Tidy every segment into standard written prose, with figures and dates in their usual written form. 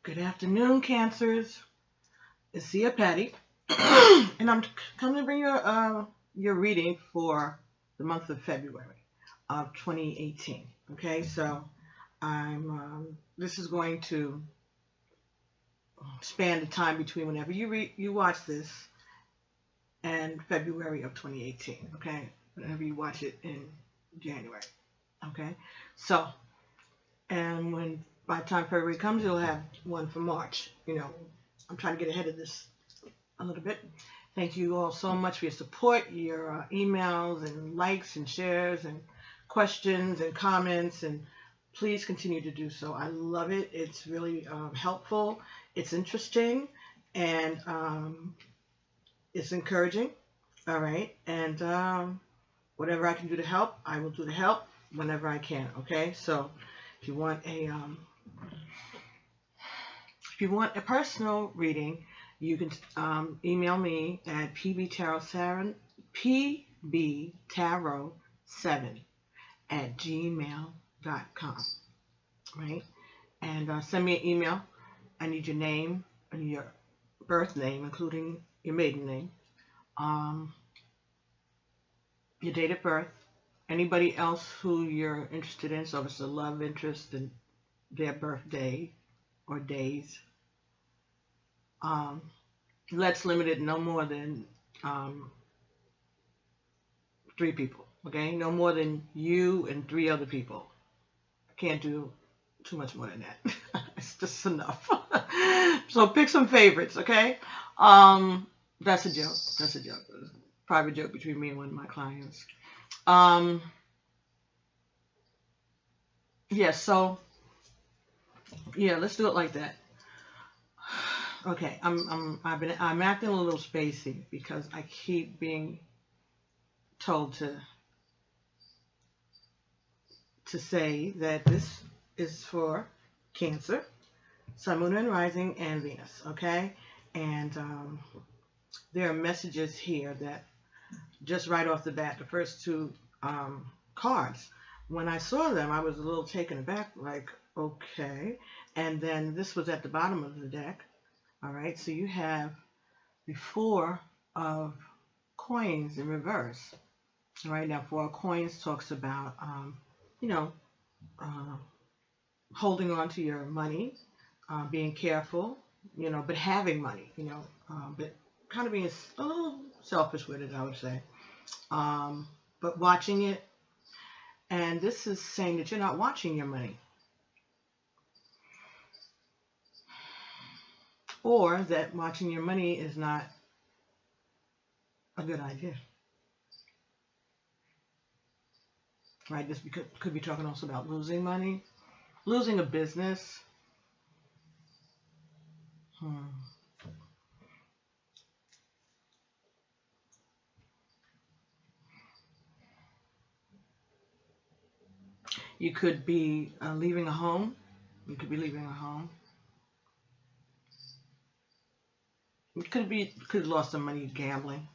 Good afternoon, Cancers. It's Iya Patty, and I'm coming to bring you your reading for the month of February of 2018. Okay, so this is going to span the time between whenever you watch this and February of 2018. Okay, whenever you watch it in January. Okay, so and by the time February comes, you'll have one for March. You know, I'm trying to get ahead of this a little bit. Thank you all so much for your support, your emails and likes and shares and questions and comments, and please continue to do so. I love it. It's really helpful. It's interesting, and it's encouraging. All right, and whatever I can do to help, I will do to help whenever I can. Okay, so if you want a personal reading, you can email me at pbtarot7@gmail.com, right? And send me an email. I need your name and your birth name, including your maiden name, your date of birth, anybody else who you're interested in, so if it's a love interest and their birthday or days. Let's limit it no more than 3 people, okay? No more than you and 3 other people. I can't do too much more than that. It's just enough. So pick some favorites, okay? That's a joke. That's a joke. It's a private joke between me and one of my clients. Yeah, so yeah, let's do it like that. Okay, I'm acting a little spacey because I keep being told to say that this is for Cancer, Sun, Moon, and Rising, and Venus. Okay, and there are messages here that just right off the bat, the first 2 cards, when I saw them, I was a little taken aback, like, okay. And then this was at the bottom of the deck. All right, so you have the 4 of coins in reverse. All right, now 4 of coins talks about, holding on to your money, being careful, but having money, but kind of being a little selfish with it, I would say. But watching it, and this is saying that you're not watching your money. Or that watching your money is not a good idea. Right? This could be talking also about losing money, losing a business. You could be leaving a home. You could be leaving a home. You could have lost some money gambling,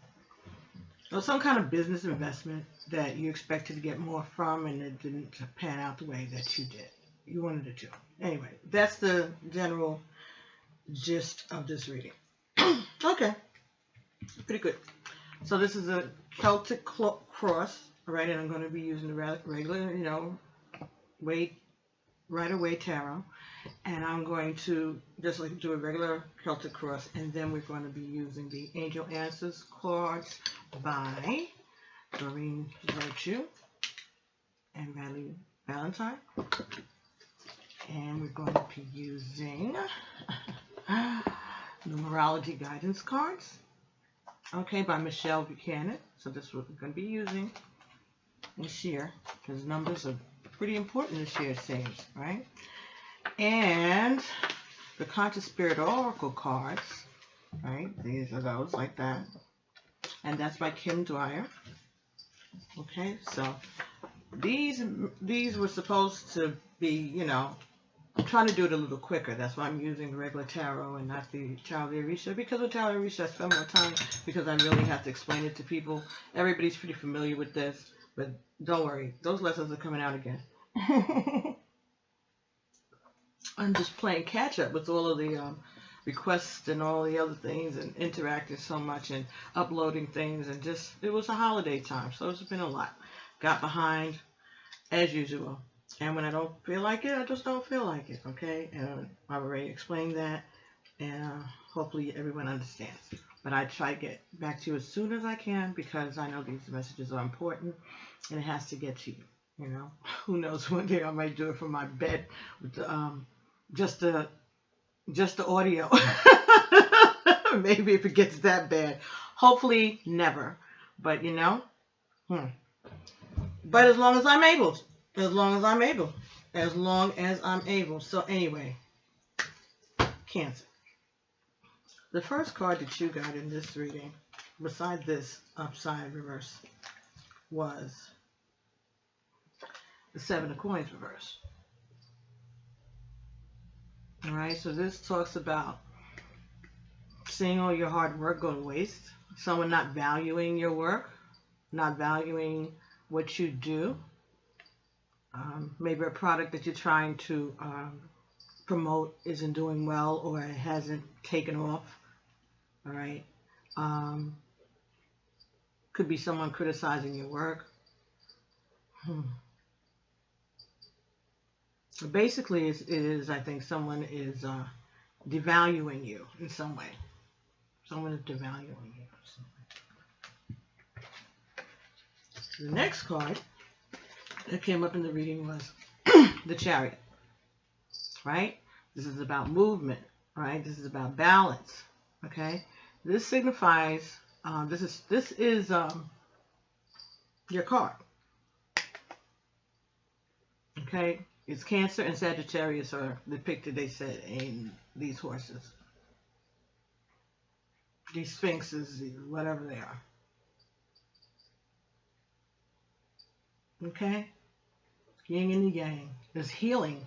or some kind of business investment that you expected to get more from, and it didn't pan out the way that you did. You wanted it to. Anyway, that's the general gist of this reading. Okay, pretty good. So this is a Celtic cross, right? And I'm going to be using the regular, Rider-Waite tarot. And I'm going to just do a regular Celtic cross, and then we're going to be using the Angel Answers cards by Doreen and Valentine. And we're going to be using Numerology Guidance cards, okay, by Michelle Buchanan. So this is what we're going to be using this year, because numbers are pretty important this year, it seems, right? And the Conscious Spirit Oracle cards, right? These are those like that. And that's by Kim Dreyer. Okay, so these were supposed to be, I'm trying to do it a little quicker. That's why I'm using the regular tarot and not the Tarot of Isha. Because with Tarot of Isha, I spend more time because I really have to explain it to people. Everybody's pretty familiar with this, but don't worry. Those lessons are coming out again. I'm just playing catch up with all of the requests and all the other things, and interacting so much and uploading things, and just, it was a holiday time, so it's been a lot. Got behind as usual, and when I don't feel like it, I just don't feel like it, okay? And I've already explained that, and hopefully everyone understands. But I try to get back to you as soon as I can, because I know these messages are important and it has to get to you. You know, who knows, one day I might do it from my bed with the, just the audio. Maybe if it gets that bad. Hopefully never. But you know, but as long as I'm able, as long as I'm able, as long as I'm able. So anyway, Cancer. The first card that you got in this reading, beside this upside reverse, was the Seven of Coins reverse. All right, so this talks about seeing all your hard work go to waste, someone not valuing your work, not valuing what you do, maybe a product that you're trying to promote isn't doing well, or it hasn't taken off. All right, could be someone criticizing your work. Basically, it is, I think, someone is devaluing you in some way. Someone is devaluing you in some way. The next card that came up in the reading was the Chariot, right? This is about movement, right? This is about balance, okay? This signifies, this is your card, okay? It's Cancer and Sagittarius are depicted, they said, in these horses. These sphinxes, whatever they are. Okay? Yin and yang. There's healing,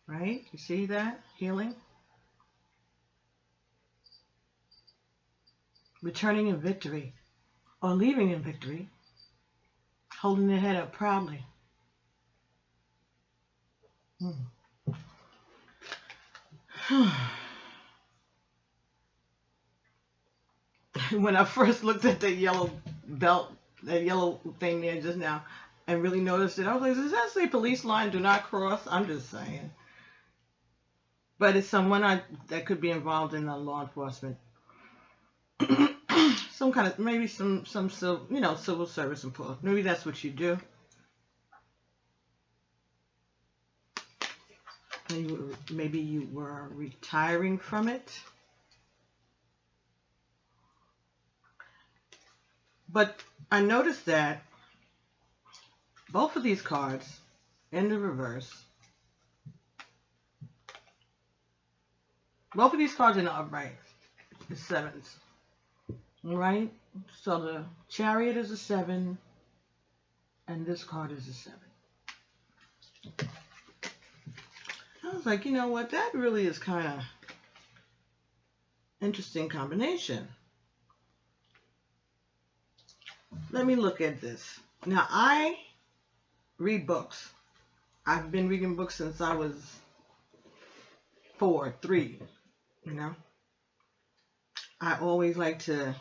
right? You see that? Healing. Returning in victory, or leaving in victory. Holding their head up proudly. When I first looked at the yellow belt, that yellow thing there just now, and really noticed it, I was like, does that say police line, do not cross? I'm just saying. But it's someone that could be involved in the law enforcement. Some kind of, maybe some civil service employee. Maybe that's what you do. Maybe you were retiring from it. But I noticed that both of these cards in the reverse, both of these cards in the upright, the sevens. All right? So the Chariot is a 7, and this card is a 7. I was like, you know what? That really is kind of interesting combination. Let me look at this. Now, I read books. I've been reading books since I was 3, you know. I always like to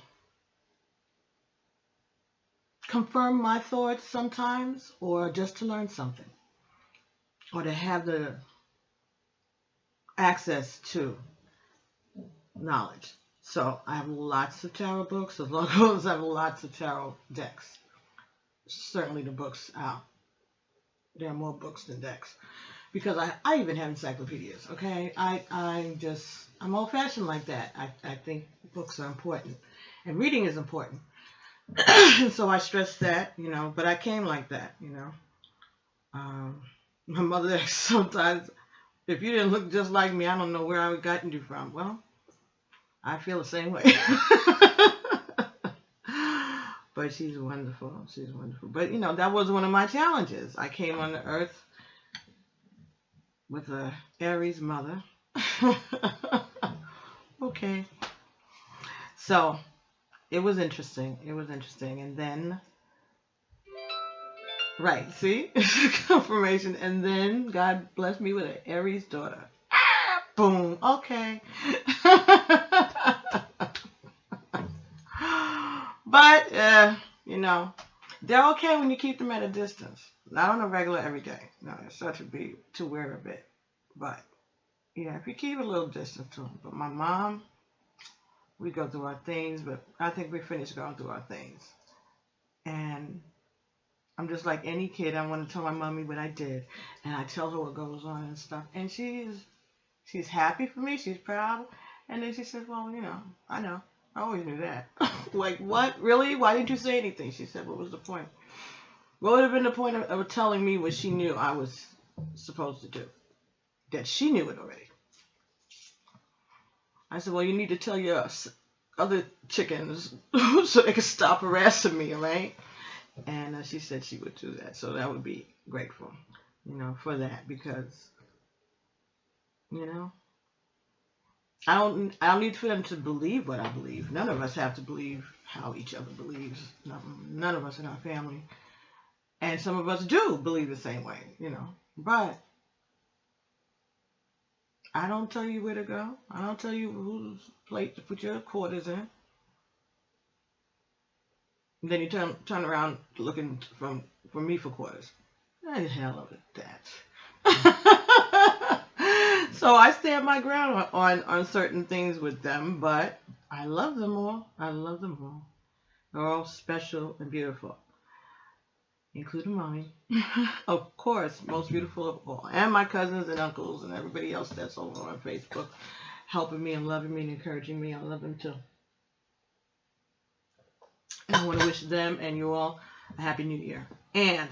confirm my thoughts sometimes, or just to learn something, or to have the access to knowledge. So I have lots of tarot books, as long as I have lots of tarot decks. Certainly the books out. There are more books than decks. Because I even have encyclopedias, okay? I'm old-fashioned like that. I think books are important. And reading is important. So I stress that, you know, but I came like that, you know. My mother sometimes, if you didn't look just like me, I don't know where I would gotten you from. Well, I feel the same way. But she's wonderful. She's wonderful. But, you know, that was one of my challenges. I came on the earth with a Aries mother. Okay. So, it was interesting. It was interesting. And then, right, see? Confirmation. And then God blessed me with an Aries daughter. Boom. Okay. But, you know, they're okay when you keep them at a distance. Not on a regular every day. No, it's such a be too weird of it. But, yeah, if you keep a little distance to them. But my mom, we go through our things, but I think we finished going through our things. And I'm just like any kid. I want to tell my mommy what I did. And I tell her what goes on and stuff. And she's happy for me. She's proud. And then she said, well, you know, I know. I always knew that. Like, what? Really? Why didn't you say anything? She said, what was the point? What would have been the point of telling me what she knew I was supposed to do? That she knew it already. I said, well, you need to tell your other chickens so they can stop harassing me, right? And she said she would do that. So that would be grateful, you know, for that. Because, you know, I don't need for them to believe what I believe. None of us have to believe how each other believes. None of us in our family. And some of us do believe the same way, you know. But I don't tell you where to go. I don't tell you whose plate to put your quarters in. And then you turn around looking for me for quarters. The hell of that. So I stand my ground on certain things with them, but I love them all. I love them all. They're all special and beautiful, including mommy. Of course, most beautiful of all. And my cousins and uncles and everybody else that's over on Facebook, helping me and loving me and encouraging me. I love them too. And I want to wish them and you all a happy new year. And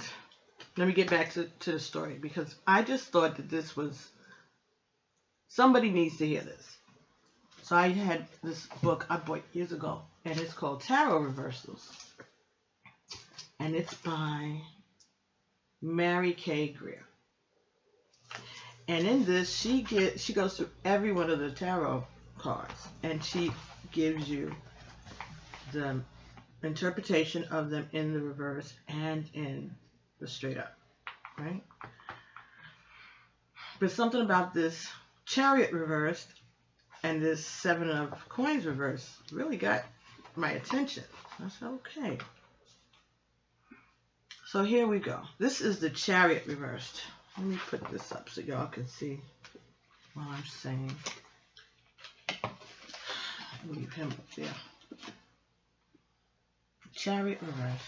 let me get back to the story, because I just thought that this was, somebody needs to hear this. So I had this book I bought years ago, and it's called Tarot Reversals. And it's by Mary K. Greer. And in this, she goes through every one of the tarot cards, and she gives you the interpretation of them in the reverse and in the straight up, right? But something about this Chariot reversed and this Seven of Coins reversed really got my attention. I said, okay. So here we go. This is the Chariot reversed. Let me put this up so y'all can see what I'm saying. Leave him up there. Chariot reversed.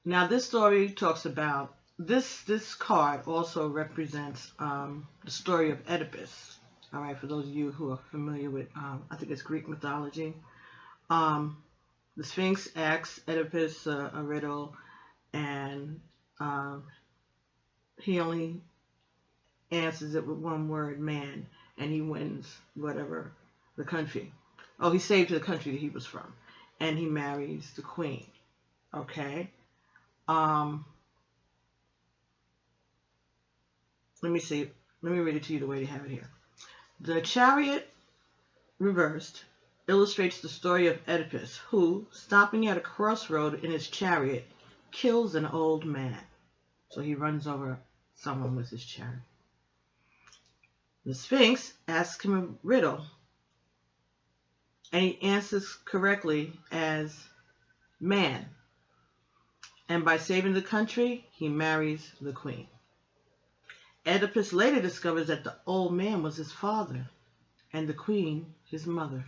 Now this story talks about, this card also represents the story of Oedipus. All right, for those of you who are familiar with, I think it's Greek mythology. The Sphinx asks Oedipus a riddle, and he only answers it with one word, man, and he wins whatever the country. Oh, he saved the country that he was from, and he marries the queen. Okay. Let me see. Let me read it to you the way they have it here. The Chariot reversed illustrates the story of Oedipus, who, stopping at a crossroad in his chariot, kills an old man. So he runs over someone with his chariot. The Sphinx asks him a riddle, and he answers correctly as man. And by saving the country, he marries the queen. Oedipus later discovers that the old man was his father, and the queen his mother.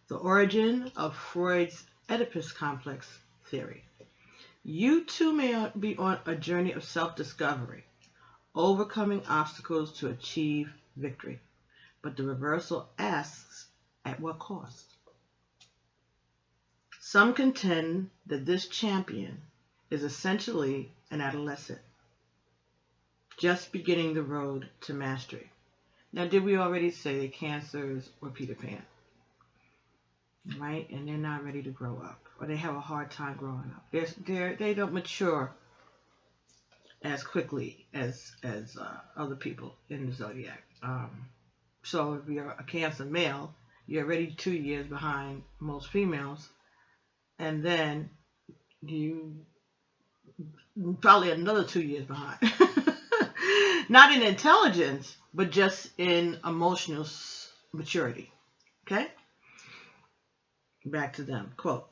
The origin of Freud's Oedipus complex theory. You too may be on a journey of self-discovery, overcoming obstacles to achieve victory. But the reversal asks, at what cost? Some contend that this champion is essentially an adolescent, just beginning the road to mastery. Now, did we already say that cancers were Peter Pan? Right? And they're not ready to grow up, or they have a hard time growing up. They don't mature as quickly as other people in the zodiac. So if you're a Cancer male you're already 2 years behind most females, and then you probably another 2 years behind. Not in intelligence, but just in emotional maturity. Okay? Back to them. Quote.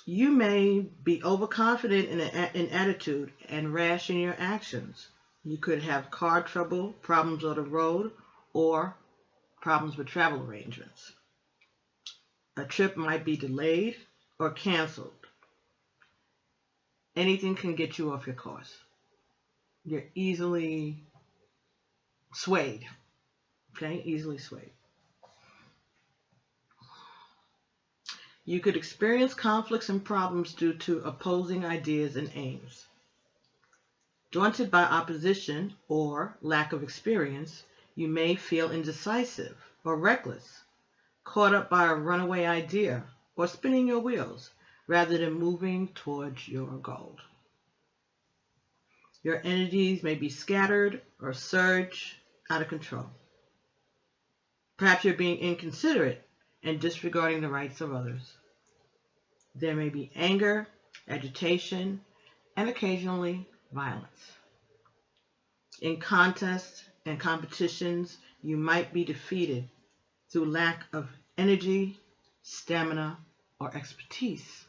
You may be overconfident in attitude and rash in your actions. You could have car trouble, problems on the road, or problems with travel arrangements. A trip might be delayed or canceled. Anything can get you off your course. You're easily swayed. Okay? Easily swayed. You could experience conflicts and problems due to opposing ideas and aims. Daunted by opposition or lack of experience, you may feel indecisive or reckless, caught up by a runaway idea or spinning your wheels rather than moving towards your goal. Your energies may be scattered or surge out of control. Perhaps you're being inconsiderate and disregarding the rights of others. There may be anger, agitation, and occasionally violence. In contests and competitions, you might be defeated through lack of energy, stamina, or expertise.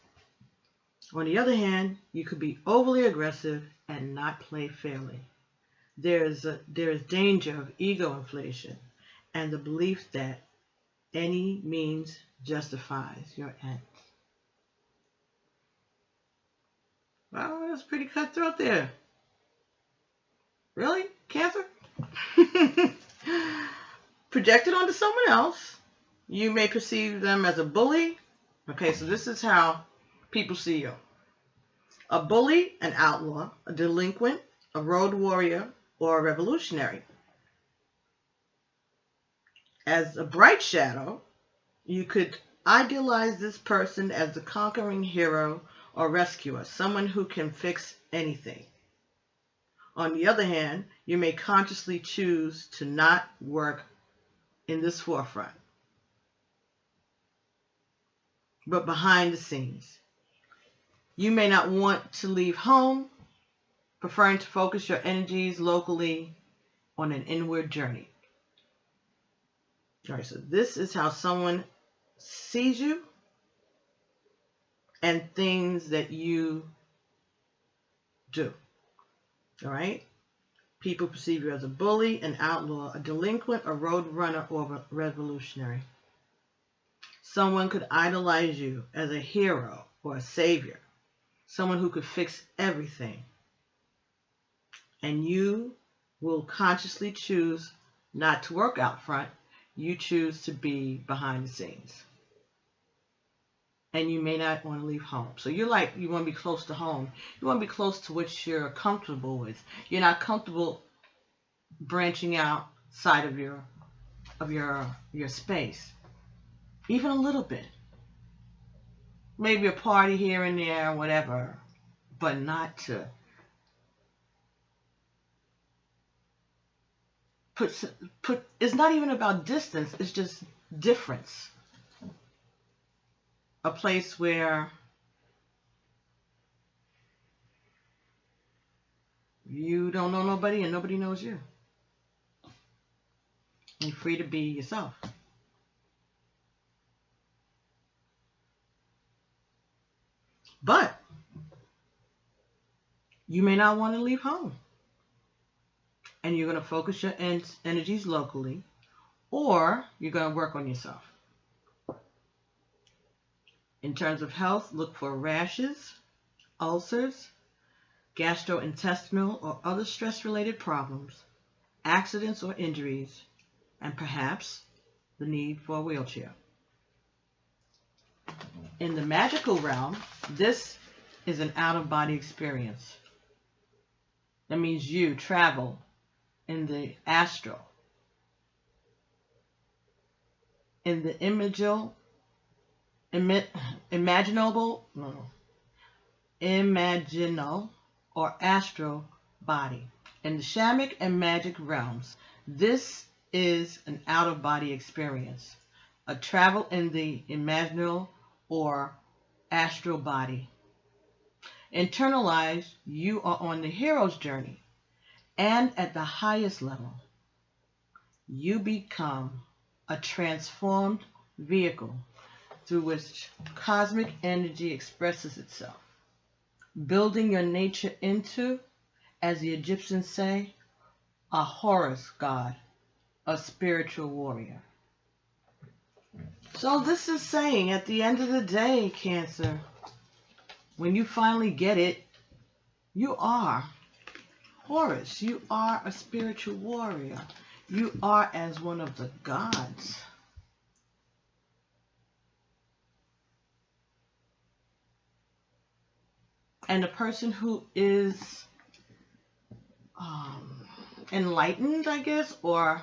On the other hand, you could be overly aggressive and not play fairly. There is danger of ego inflation and the belief that any means justifies your ends. Well, that's pretty cutthroat there. Really? Cancer? Projected onto someone else. You may perceive them as a bully. Okay, so this is how people see you. A bully, an outlaw, a delinquent, a road warrior, or a revolutionary. As a bright shadow, you could idealize this person as the conquering hero or rescuer, someone who can fix anything. On the other hand, you may consciously choose to not work in this forefront, but behind the scenes. You may not want to leave home, preferring to focus your energies locally on an inward journey. All right, so this is how someone sees you and things that you do. All right? People perceive you as a bully, an outlaw, a delinquent, a road runner, or a revolutionary. Someone could idolize you as a hero or a savior, someone who could fix everything. And you will consciously choose not to work out front. You choose to be behind the scenes. And you may not want to leave home. So you want to be close to home. You want to be close to what you're comfortable with. You're not comfortable branching outside of your space. Even a little bit. Maybe a party here and there, whatever. But not to put it's not even about distance, it's just difference. A place where you don't know nobody and nobody knows you. And you're free to be yourself. But you may not want to leave home. And you're going to focus your energies locally, or you're going to work on yourself. In terms of health, look for rashes, ulcers, gastrointestinal or other stress-related problems, accidents or injuries, and perhaps the need for a wheelchair. In the magical realm, this is an out-of-body experience. That means you travel in the astral, in the imaginal or astral body. In the shamanic and magic realms, this is an out-of-body experience, a travel in the imaginal or astral body. Internalized, you are on the hero's journey, and at the highest level, you become a transformed vehicle through which cosmic energy expresses itself, building your nature into, as the Egyptians say, a Horus god, a spiritual warrior. So this is saying, at the end of the day, Cancer, when you finally get it, you are Horus. You are a spiritual warrior. You are as one of the gods. And a person who is enlightened, I guess, or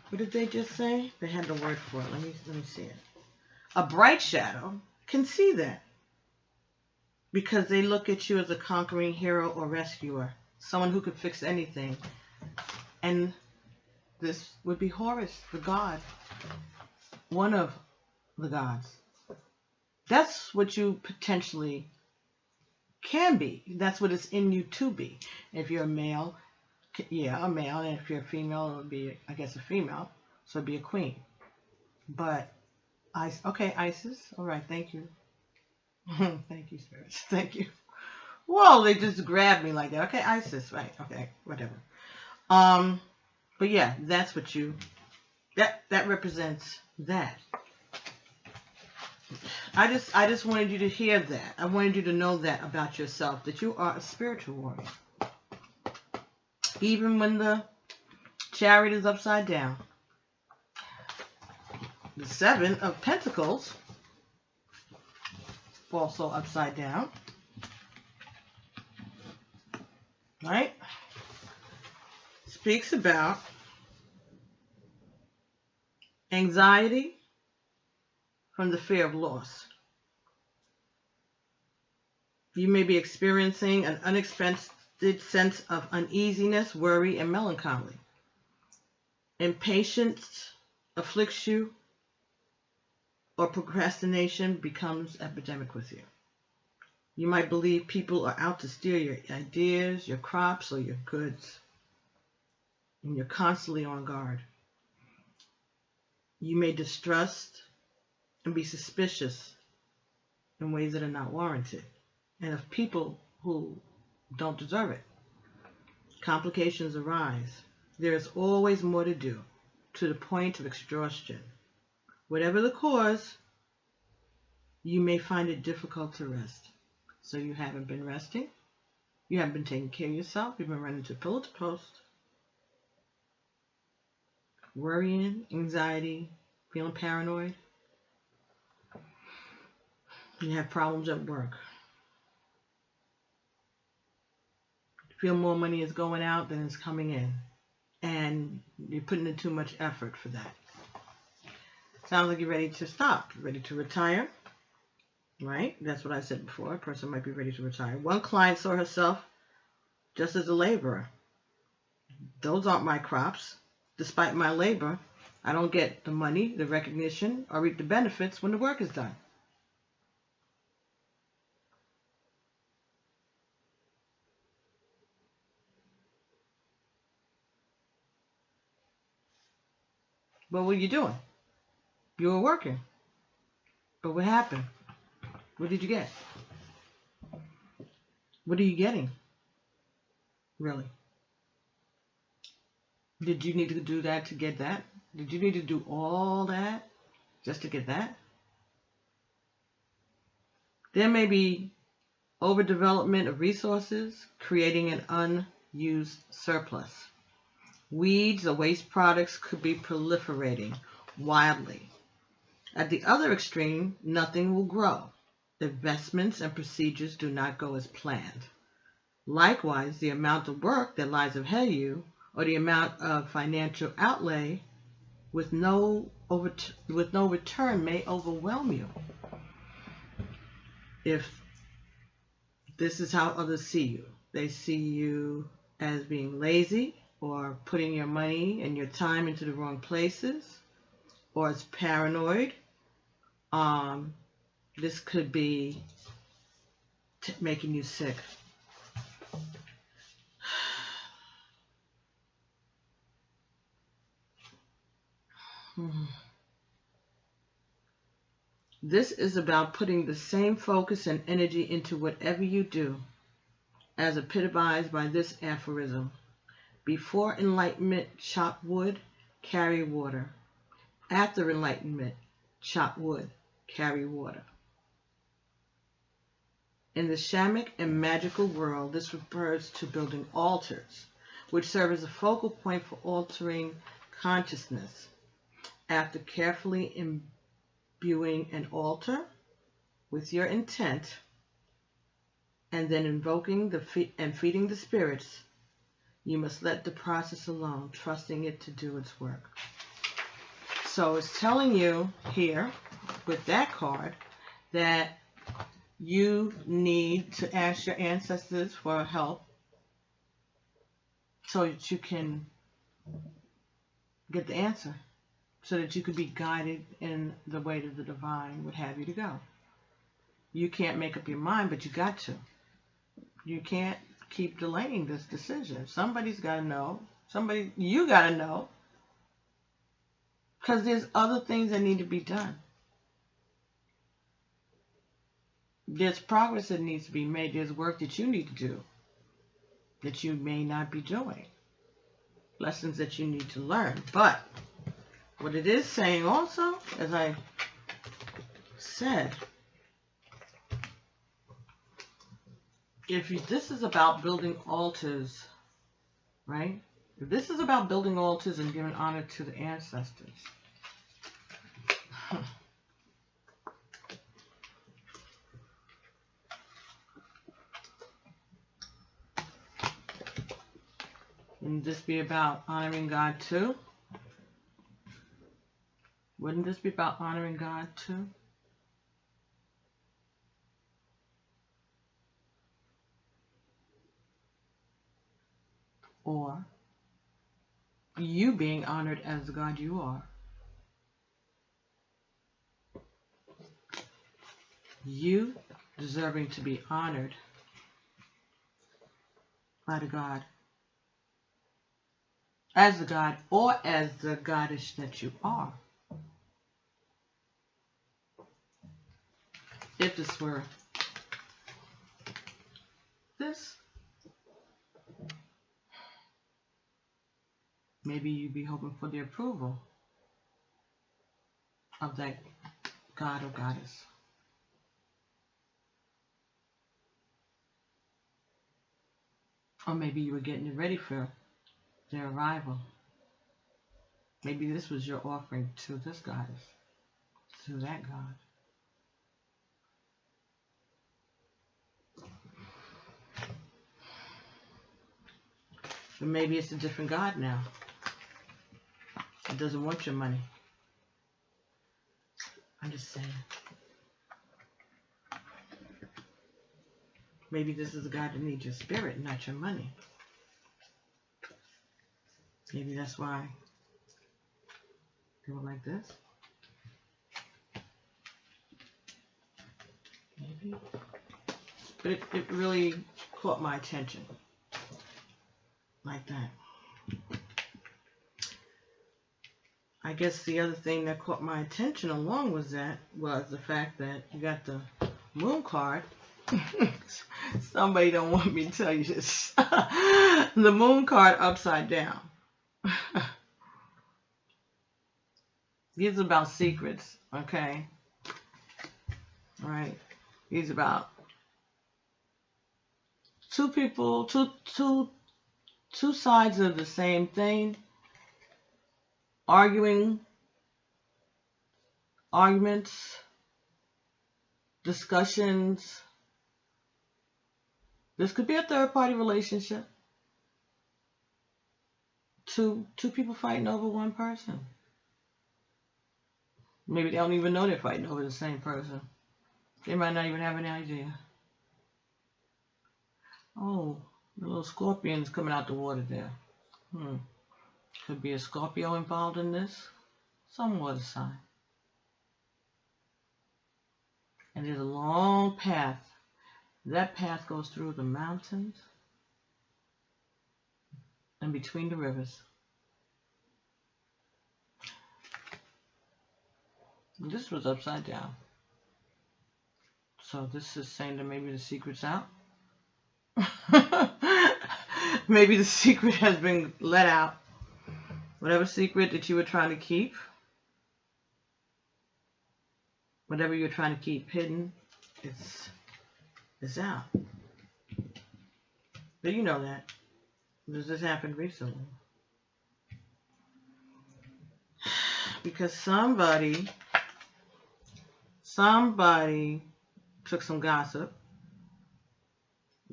what did they just say? They had the word for it. Let me see it. A bright shadow can see that because they look at you as a conquering hero or rescuer, someone who could fix anything. And this would be Horus, the god, one of the gods. That's what you potentially can be. That's what it's in you to be. If you're a male, yeah, a male, and if you're a female, it would be, I guess, a female, so it'd be a queen. But, okay, Isis, all right, thank you. Thank you, spirits, thank you. Whoa, they just grabbed me like that. Okay, Isis, right, okay, whatever. But yeah, that's what you, that represents that. I just wanted you to hear that. I wanted you to know that about yourself, that you are a spiritual warrior. Even when the chariot is upside down. The Seven of Pentacles, also upside down. Right? Speaks about anxiety from the fear of loss. You may be experiencing an unexpected sense of uneasiness, worry, and melancholy. Impatience afflicts you, or procrastination becomes epidemic with you. You might believe people are out to steal your ideas, your crops, or your goods, and you're constantly on guard. You may distrust and be suspicious in ways that are not warranted, and of people who don't deserve it. Complications arise. There is always more to do, to the point of exhaustion. Whatever the cause, you may find it difficult to rest. So you haven't been resting. You haven't been taking care of yourself. You've been running to pillow to post. Worrying, anxiety, feeling paranoid. You have problems at work. You feel more money is going out than is coming in. And you're putting in too much effort for that. Sounds like you're ready to stop. Ready to retire. Right? That's what I said before. A person might be ready to retire. One client saw herself just as a laborer. Those aren't my crops. Despite my labor, I don't get the money, the recognition, or reap the benefits when the work is done. What were you doing? You were working. But what happened? What did you get? What are you getting? Really? Did you need to do that to get that? Did you need to do all that just to get that? There may be overdevelopment of resources, creating an unused surplus. Weeds or waste products could be proliferating wildly. At the other extreme, nothing will grow. Investments and procedures do not go as planned. Likewise, the amount of work that lies ahead of you, or the amount of financial outlay with no return, may overwhelm you. If this is how others see you, they see you as being lazy or putting your money and your time into the wrong places, or as paranoid. This could be making you sick. This is about putting the same focus and energy into whatever you do, as epitomized by this aphorism. Before enlightenment, chop wood, carry water. After enlightenment, chop wood, carry water. In the shamanic and magical world, this refers to building altars, which serve as a focal point for altering consciousness. After carefully imbuing an altar with your intent, and then invoking and feeding the spirits, you must let the process alone, trusting it to do its work. So it's telling you here, with that card, that you need to ask your ancestors for help so that you can get the answer, so that you can be guided in the way that the divine would have you to go. You can't make up your mind, but you got to. You can't keep delaying this decision. Somebody's got to know. You got to know. Because there's other things that need to be done. There's progress that needs to be made. There's work that you need to do that you may not be doing. Lessons that you need to learn. But what it is saying also, as I said, this is about building altars, right? If this is about building altars and giving honor to the ancestors, wouldn't this be about honoring God too? Wouldn't this be about honoring God too? Or you being honored as the God you are. You deserving to be honored by the God. As the God or as the goddess that you are. If this were this, maybe you'd be hoping for the approval of that God or goddess. Or maybe you were getting ready for their arrival. Maybe this was your offering to this goddess, to that God. But maybe it's a different God now. It doesn't want your money. I'm just saying. Maybe this is a God that needs your spirit, not your money. Maybe that's why they were like this. Maybe. But it really caught my attention. Like that. I guess the other thing that caught my attention along was the fact that you got the moon card. Somebody don't want me to tell you this. The moon card upside down. These are about secrets, okay? All right. These are about two people, two sides of the same thing, arguments, discussions. This could be a third-party relationship. Two people fighting over one person. Maybe they don't even know they're fighting over the same person. They might not even have an idea. Oh, The little scorpions coming out the water there. Could be a Scorpio involved in this. Some water sign. And there's a long path. That path goes through the mountains and between the rivers. This was upside down. So this is saying that maybe the secret's out. Maybe the secret has been let out. Whatever secret that you were trying to keep, whatever you're trying to keep hidden, it's out. But you know that. This happened recently. Because somebody took some gossip,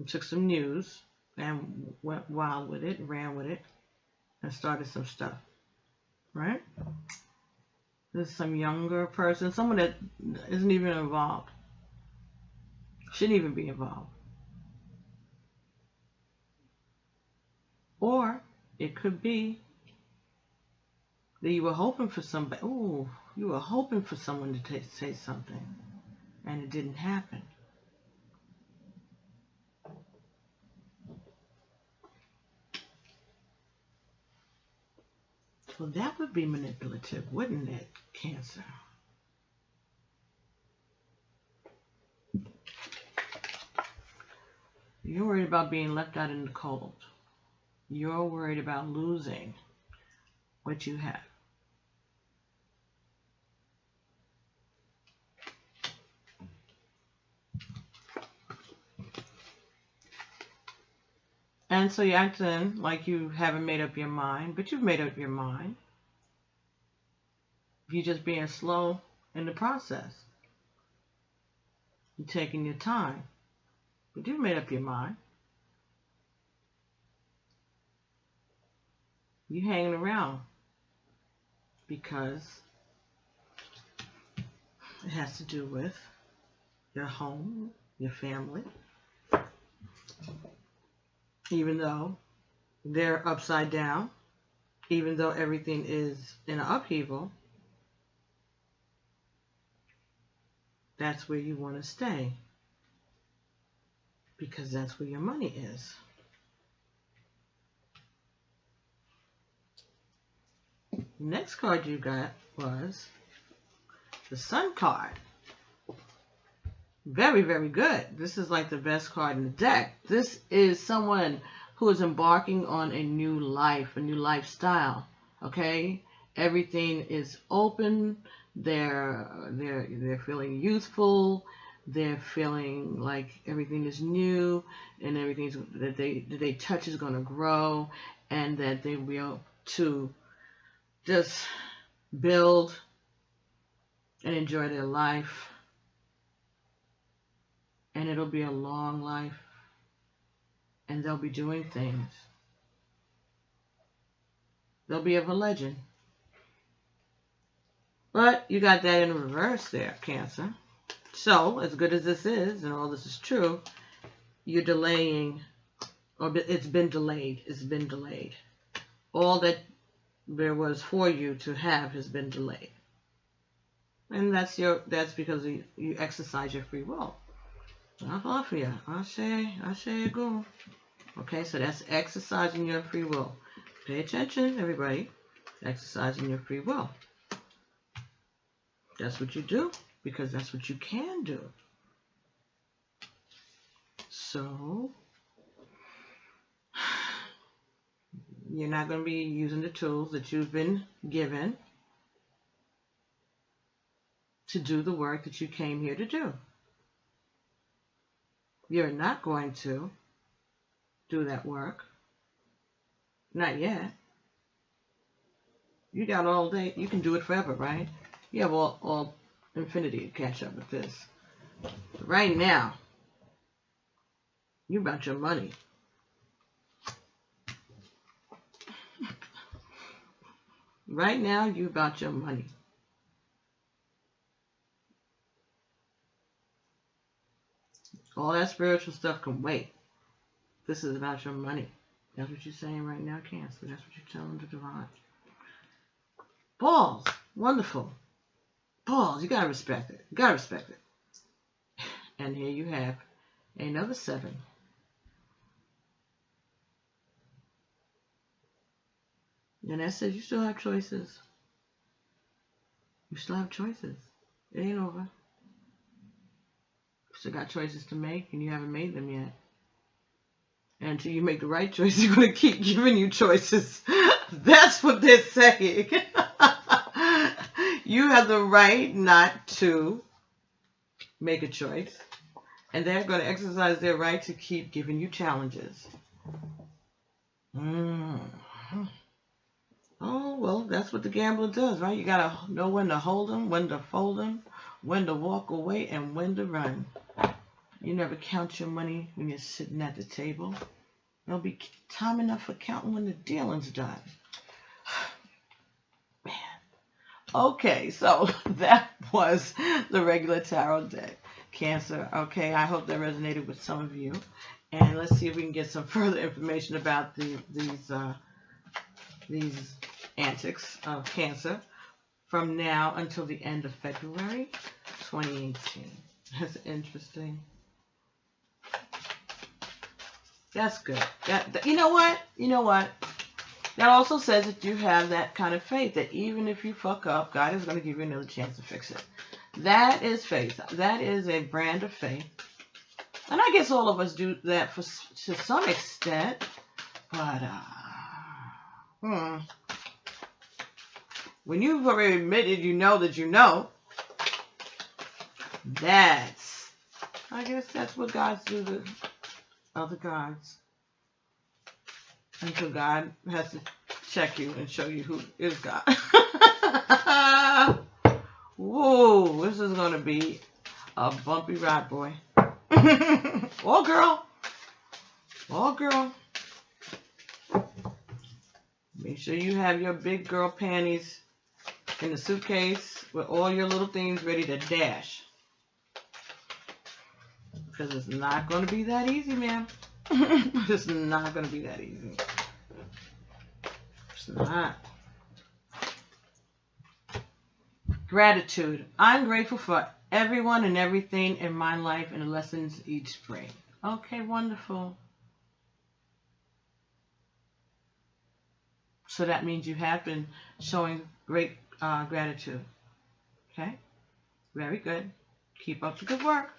took some news, and went wild with it, ran with it, and started some stuff, right? There's some younger person, someone that isn't even involved, shouldn't even be involved. Or it could be that you were hoping for somebody, you were hoping for someone to say something, and it didn't happen. Well, that would be manipulative, wouldn't it, Cancer? You're worried about being left out in the cold. You're worried about losing what you have. And so you're acting like you haven't made up your mind, but you've made up your mind. You're just being slow in the process. You're taking your time, but you've made up your mind. You're hanging around because it has to do with your home, your family. Even though they're upside down, even though everything is in an upheaval, that's where you want to stay, because that's where your money is. The next card you got was the Sun card. Very, very good. This is like the best card in the deck. This is someone who is embarking on a new life, a new lifestyle. Okay? Everything is open. They're feeling youthful. They're feeling like everything is new, and everything that they touch is going to grow, and that they will to just build and enjoy their life. And it'll be a long life, and they'll be doing things. They'll be of a legend. But you got that in reverse there, Cancer. So, as good as this is, and all this is true, you're delaying, or it's been delayed. It's been delayed. All that there was for you to have has been delayed. And that's because you exercise your free will. IyaArzulaEgun. Okay, so that's exercising your free will. Pay attention, everybody. Exercising your free will. That's what you do, because that's what you can do. So, you're not going to be using the tools that you've been given to do the work that you came here to do. You're not going to do that work. Not yet. You got all day. You can do it forever, right? You have all infinity to catch up with this. But right now, you about your money. Right now, you about your money. All that spiritual stuff can wait. This is about your money. That's what you're saying right now, Cancer. That's what you're telling the divine. Balls. Wonderful. Balls. You gotta respect it. You gotta respect it. And here you have another 7. And that says you still have choices. You still have choices. It ain't over. You still got choices to make, and you haven't made them yet. And until you make the right choice, you're going to keep giving you choices. That's what they're saying. You have the right not to make a choice. And they're going to exercise their right to keep giving you challenges. Oh, well, that's what the gambler does, right? You got to know when to hold them, when to fold them, when to walk away, and when to run. You never count your money when you're sitting at the table. There'll be time enough for counting when the dealing's done. Man. Okay, so that was the regular tarot deck. Cancer, okay, I hope that resonated with some of you. And let's see if we can get some further information about these antics of Cancer from now until the end of February 2018. That's interesting. That's good. You know what? You know what? That also says that you have that kind of faith that even if you fuck up, God is going to give you another chance to fix it. That is faith. That is a brand of faith. And I guess all of us do that to some extent. But, when you've already admitted you know that you know, I guess that's what gods do to other gods. Until God has to check you and show you who is God. Whoa, this is going to be a bumpy ride, boy. Or girl. Or girl. Make sure you have your big girl panties in the suitcase with all your little things ready to dash. Because it's not going to be that easy, man. It's not going to be that easy. It's not. Gratitude. I'm grateful for everyone and everything in my life and the lessons each bring. Okay, wonderful. So that means you have been showing great gratitude. Okay? Very good. Keep up the good work.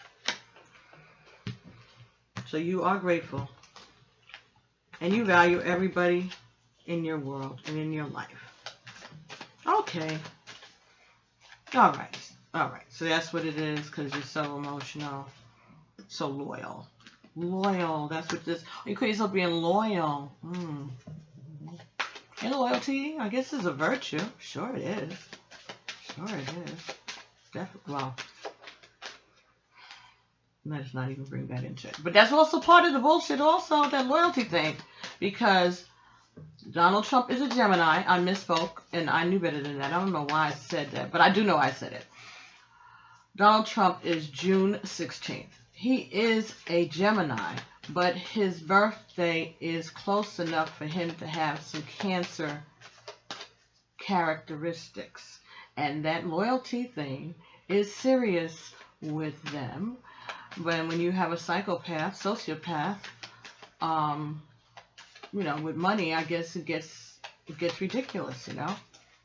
So you are grateful. And you value everybody in your world and in your life. Okay. All right. All right. So that's what it is because you're so emotional. So loyal. Loyal. That's what this... You call yourself being loyal. And loyalty, I guess, is a virtue. Sure it is. Sure it is. Definitely. Well, let's not even bring that into it. But that's also part of the bullshit also, that loyalty thing. Because Donald Trump is a Gemini. I misspoke, and I knew better than that. I don't know why I said that, but I do know I said it. Donald Trump is June 16th. He is a Gemini, but his birthday is close enough for him to have some Cancer characteristics. And that loyalty thing is serious with them. But when you have a psychopath, sociopath, you know, with money, I guess it gets ridiculous, you know.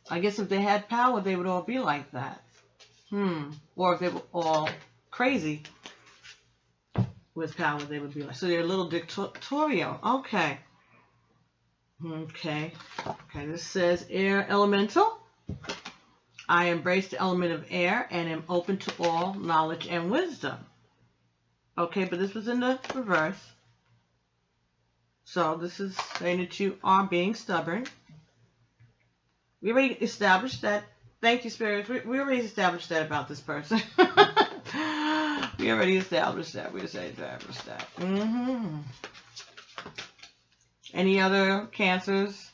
I guess if they had power, they would all be like that. Or if they were all crazy with power, they would be like. So they're a little dictatorial. Okay. Okay. Okay. This says air elemental. I embrace the element of air and am open to all knowledge and wisdom. Okay, but this was in the reverse. So this is saying that you are being stubborn. We already established that. Thank you, Spirit. We already established that about this person. We already established that. We established that. Any other cancers?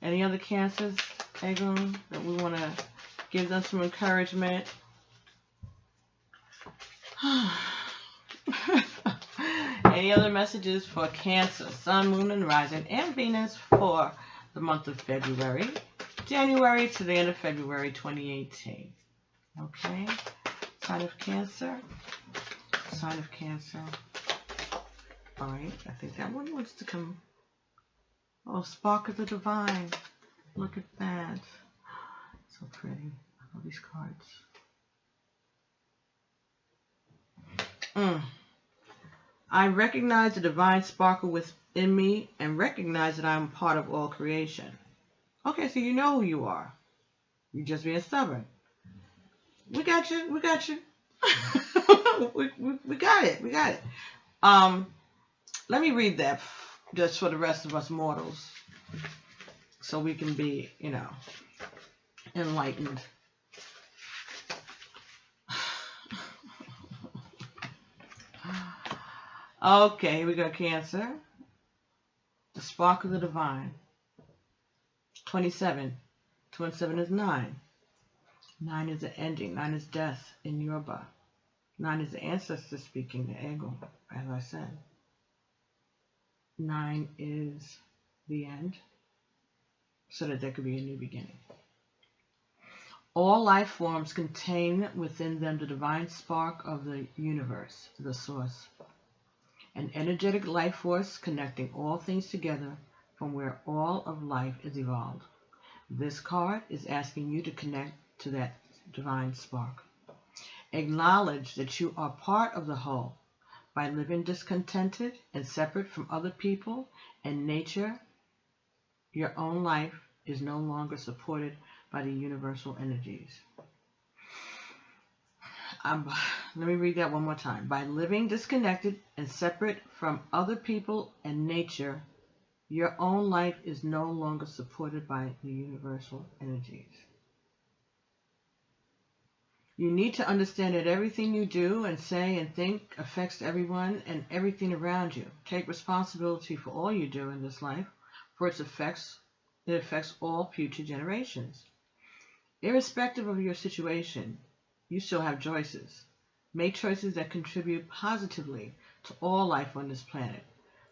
Any other cancers, Egun, that we want to give them some encouragement? Any Any other messages for Cancer, Sun, Moon, and Rising, and Venus for the month of February, January to the end of February 2018? Okay. Sign of Cancer. Sign of Cancer. All right. I think that one wants to come. Oh, Spark of the Divine. Look at that. So pretty. I love these cards. I recognize the divine sparkle within me and recognize that I am part of all creation. Okay, so you know who you are. You're just being stubborn. We got you. We got you. we got it. We got it. Let me read that just for the rest of us mortals, so we can be, you know, enlightened. Okay, we got Cancer. The spark of the divine. 27. 27 is 9. 9 is the ending. 9 is death in Yoruba. 9 is the ancestor speaking, the ego, as I said. 9 is the end, so that there could be a new beginning. All life forms contain within them the divine spark of the universe, the source. An energetic life force connecting all things together from where all of life is evolved. This card is asking you to connect to that divine spark. Acknowledge that you are part of the whole. By living discontented and separate from other people and nature, your own life is no longer supported by the universal energies. Let me read that one more time. By living disconnected and separate from other people and nature, your own life is no longer supported by the universal energies. You need to understand that everything you do and say and think affects everyone and everything around you. Take responsibility for all you do in this life, for it affects all future generations. Irrespective of your situation, you still have choices. Make choices that contribute positively to all life on this planet.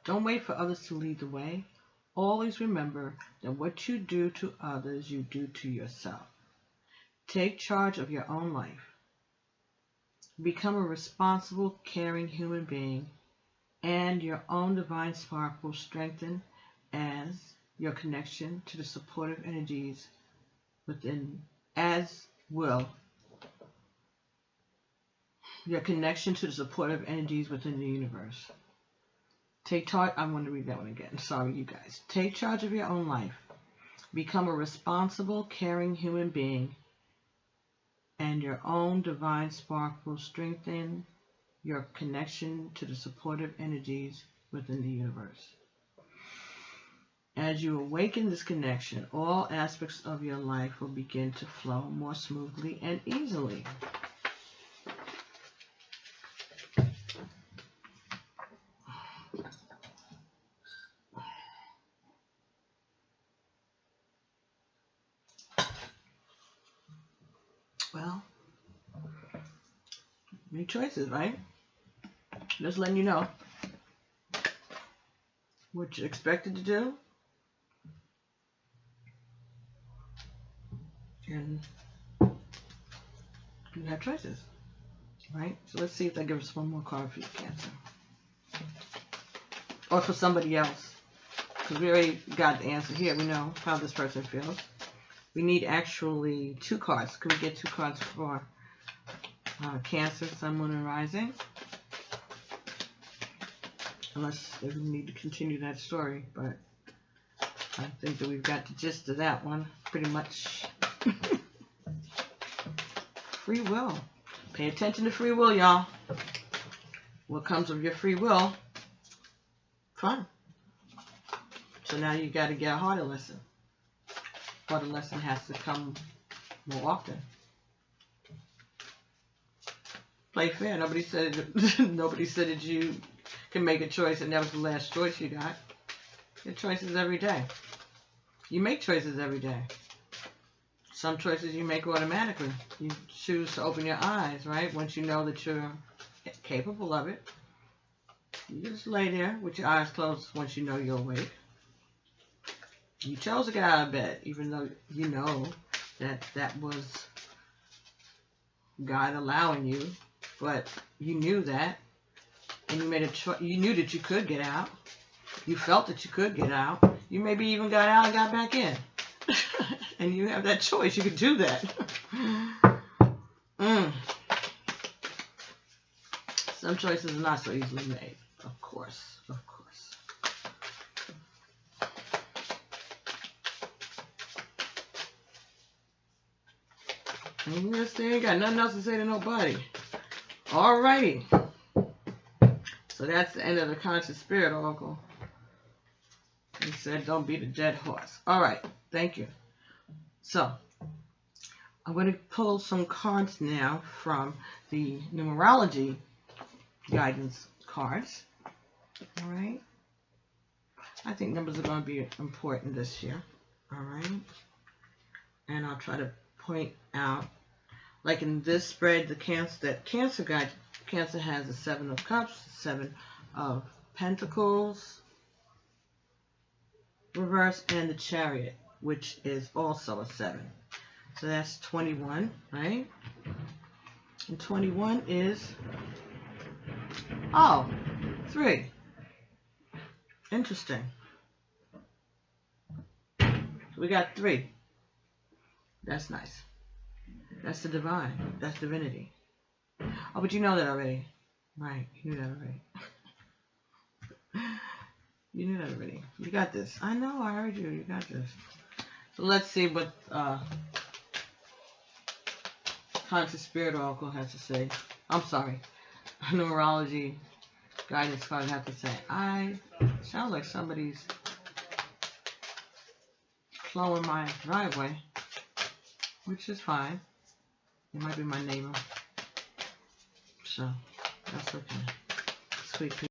Don't wait for others to lead the way. Always remember that what you do to others, you do to yourself. Take charge of your own life. Become a responsible, caring human being, and your own divine spark will strengthen as your connection to the supportive energies within, your connection to the supportive energies within the universe. Take charge. I'm going to read that one again. Sorry, you guys. Take charge of your own life. Become a responsible, caring human being, and your own divine spark will strengthen your connection to the supportive energies within the universe. As you awaken this connection, all aspects of your life will begin to flow more smoothly and easily. Well, make choices, right? Just letting you know what you're expected to do. And you have choices, right? So let's see if they give us one more card for you, Cancer. Or for somebody else. Because we already got the answer here. We know how this person feels. We need actually 2 cards. Could we get 2 cards for Cancer, Sun, Moon, and Rising? Unless we need to continue that story. But I think that we've got the gist of that one pretty much. Free will. Pay attention to free will, y'all. What comes of your free will? Fun. So now you got to get a harder lesson. Harder lesson has to come more often. Play fair. Nobody said that you can make a choice and that was the last choice you got. Your choices every day. You make choices every day. Some choices you make automatically. You choose to open your eyes, right? Once you know that you're capable of it. You just lay there with your eyes closed once you know you're awake. You chose to get out of bed, even though you know that that was God allowing you, but you knew that, and you made a choice. You knew that you could get out. You felt that you could get out. You maybe even got out and got back in. And you have that choice. You could do that. Some choices are not so easily made. Of course. Of course. And yes, they ain't got nothing else to say to nobody. Alrighty. So that's the end of the conscious spirit oracle. He said, don't be the dead horse. Alright, thank you. So, I'm going to pull some cards now from the numerology guidance cards. Alright. I think numbers are going to be important this year. Alright. And I'll try to point out, like in this spread, the Cancer guide, Cancer has the 7 of Cups, 7 of Pentacles, reverse, and the Chariot, which is also a 7. So that's 21, right? And 21 is, 3. Interesting. So we got 3. That's nice. That's the divine. That's divinity. Oh, but you know that already. Right. You knew that already. You knew that already. You got this. I know. I heard you. You got this. So let's see what Conscious Spirit Oracle has to say. I'm sorry. Numerology guidance card has to say. Sounds like somebody's plowing my driveway, which is fine. It might be my neighbor. So, that's okay. Sweet people.